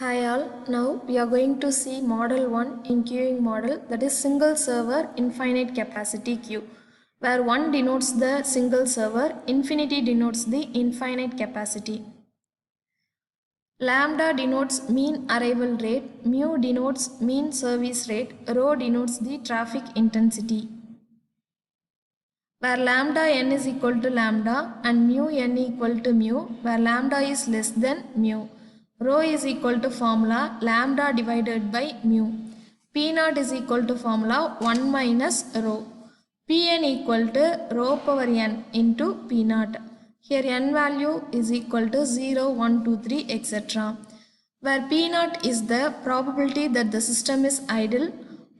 Hi all, now we are going to see model 1 in queuing model, that is single server infinite capacity queue, where 1 denotes the single server, infinity denotes the infinite capacity. Lambda denotes mean arrival rate, mu denotes mean service rate, rho denotes the traffic intensity. Where lambda n is equal to lambda and mu n equal to mu, where lambda is less than mu. Rho is equal to formula lambda divided by mu. P naught is equal to formula 1 minus rho. Pn equal to rho power n into P naught. Here n value is equal to 0, 1, 2, 3, etc. Where P naught is the probability that the system is idle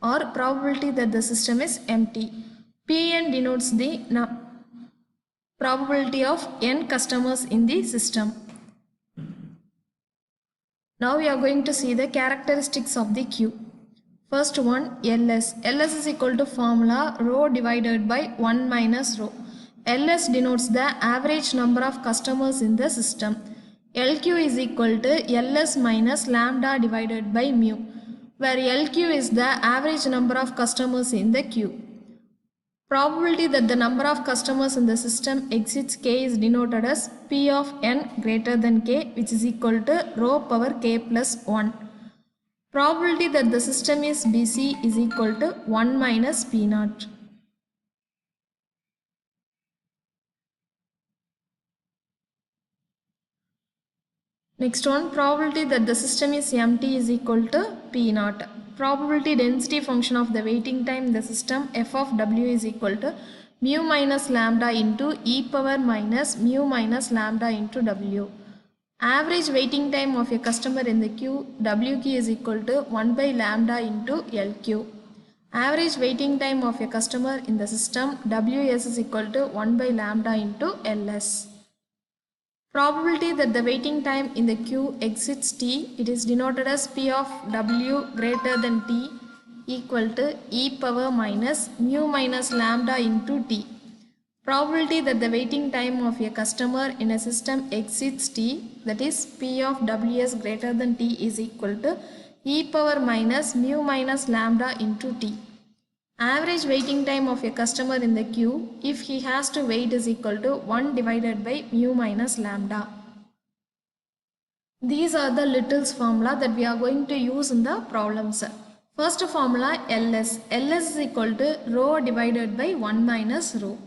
or probability that the system is empty. Pn denotes the probability of n customers in the system. Now we are going to see the characteristics of the queue. First one, LS. LS is equal to formula rho divided by 1 minus rho. LS denotes the average number of customers in the system. LQ is equal to LS minus lambda divided by mu, where LQ is the average number of customers in the queue. Probability that the number of customers in the system exceeds k is denoted as P of n greater than k, which is equal to rho power k plus 1. Probability that the system is busy is equal to 1 minus P naught. Next one, probability that the system is empty is equal to P naught. Probability density function of the waiting time in the system f of w is equal to mu minus lambda into e power minus mu minus lambda into w. Average waiting time of a customer in the queue wq is equal to 1 by lambda into lq. Average waiting time of a customer in the system ws is equal to 1 by lambda into ls. Probability that the waiting time in the queue exceeds t, it is denoted as P of w greater than t equal to e power minus mu minus lambda into t. Probability that the waiting time of a customer in a system exceeds t, that is P of ws greater than t is equal to e power minus mu minus lambda into t. Average waiting time of a customer in the queue, if he has to wait, is equal to 1 divided by mu minus lambda. These are the little's formula that we are going to use in the problems. First formula LS. LS is equal to rho divided by 1 minus rho.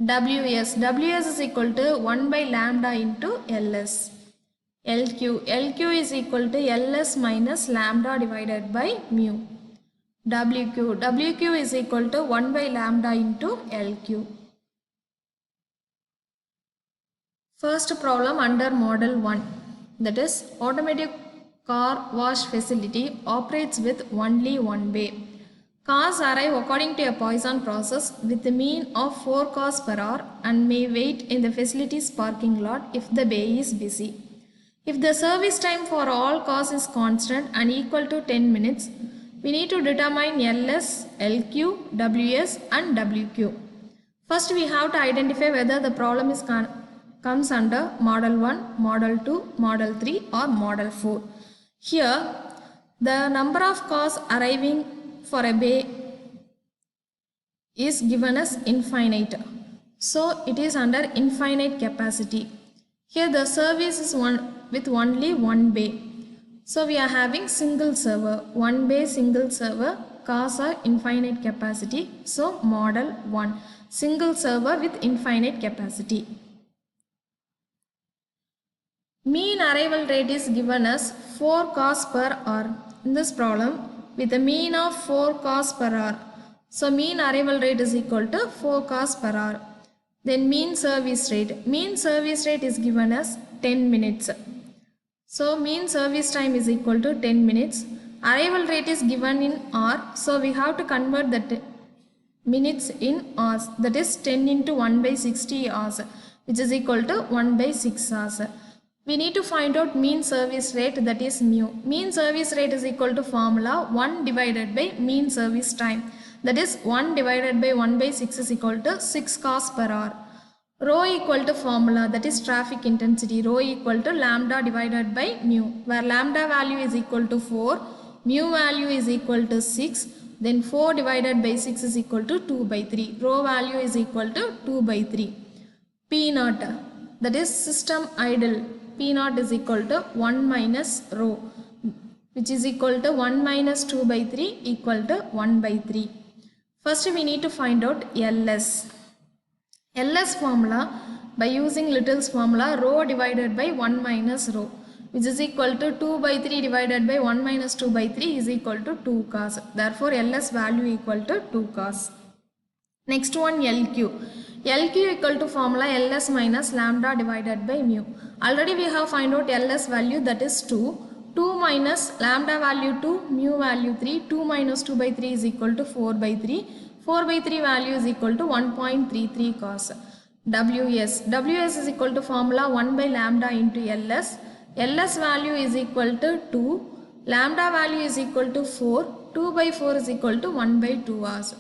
WS. WS is equal to 1 by lambda into LS. LQ. LQ is equal to LS minus lambda divided by mu. WQ. WQ is equal to 1 by lambda into LQ. First problem under model 1, that is automatic car wash facility operates with only one bay. Cars arrive according to a Poisson process with a mean of 4 cars per hour and may wait in the facility's parking lot if the bay is busy. If the service time for all cars is constant and equal to 10 minutes, we need to determine LS, LQ, WS and WQ. First we have to identify whether the problem is comes under model 1, model 2, model 3 or model 4. Here the number of cars arriving for a bay is given as infinite. So it is under infinite capacity. Here the service is with only one bay. So we are having single server, one bay single server, cars are infinite capacity. So model 1, single server with infinite capacity. Mean arrival rate is given as 4 cars per hour. In this problem, with a mean of 4 cars per hour. So mean arrival rate is equal to 4 cars per hour. Then mean service rate. Mean service rate is given as 10 minutes. So mean service time is equal to 10 minutes. Arrival rate is given in hour. So we have to convert the minutes in hours. That is 10 into 1 by 60 hours, which is equal to 1 by 6 hours. We need to find out mean service rate, that is mu. Mean service rate is equal to formula 1 divided by mean service time. That is 1 divided by 1 by 6 is equal to 6 cars per hour. Rho equal to formula, that is traffic intensity. Rho equal to lambda divided by mu, where lambda value is equal to 4, mu value is equal to 6, then 4 divided by 6 is equal to 2 by 3. Rho value is equal to 2 by 3. P naught, that is system idle. P naught is equal to 1 minus rho, which is equal to 1 minus 2 by 3 equal to 1 by 3. First we need to find out LS. LS formula, by using Little's formula, rho divided by 1 minus rho, which is equal to 2 by 3 divided by 1 minus 2 by 3 is equal to 2 cos. Therefore, LS value equal to 2 cos. Next one, LQ. LQ equal to formula LS minus lambda divided by mu. Already we have find out LS value, that is 2. 2 minus lambda value 2, mu value 3. 2 minus 2 by 3 is equal to 4 by 3. 4 by 3 value is equal to 1.33 cos. WS. WS is equal to formula 1 by lambda into LS. LS value is equal to 2. Lambda value is equal to 4. 2 by 4 is equal to 1 by 2 hours.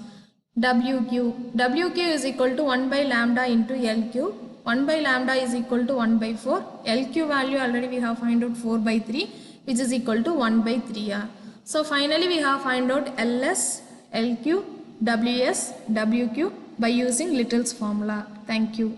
WQ. WQ is equal to 1 by lambda into LQ. 1 by lambda is equal to 1 by 4. LQ value already we have find out 4 by 3, which is equal to 1 by 3R. So finally we have find out LS, LQ, WS, WQ by using Little's formula. Thank you.